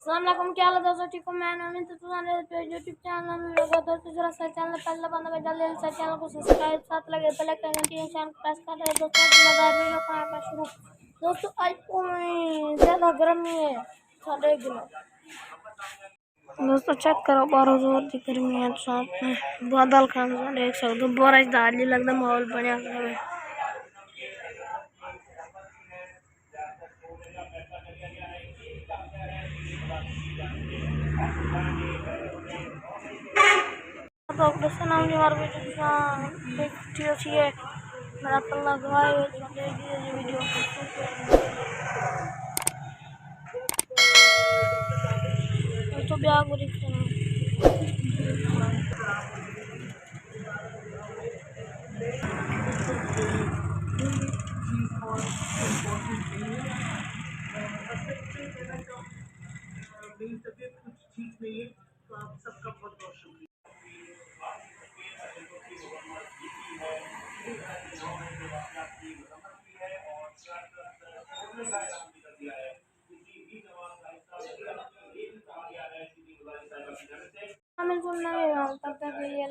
अस्सलाम वालेकुम, क्या हाल है दोस्तों? ठीक हो? मैं नवीन तो यूट्यूब चैनल में लोगों दोस्तों जरा सा चैनल पहले बंदा बजा ले सा चैनल को सब्सक्राइब साथ लगे बेल आइकन नोटिफिकेशन प्रेस कर दे दोस्तों। मज़ेदार वीडियो कहां पे शुरू दोस्तों। आज ज़्यादा गर्मी है 6.5 किलो दोस्तों। चेक करो 12 जोर की गर्मी है। साथ में बादल खान देख सकते हो। बारिश दाली लगता माहौल बढ़िया है। तो दोस्तों नाम नहीं मार देखती अच्छी है मेरा तल्ला गवाए वीडियो तो ब्याह को देखते हैं। मेरी तबीयत कुछ ठीक नहीं है तो आप सबका बहुत बहुत शुक्रिया। तब तक ये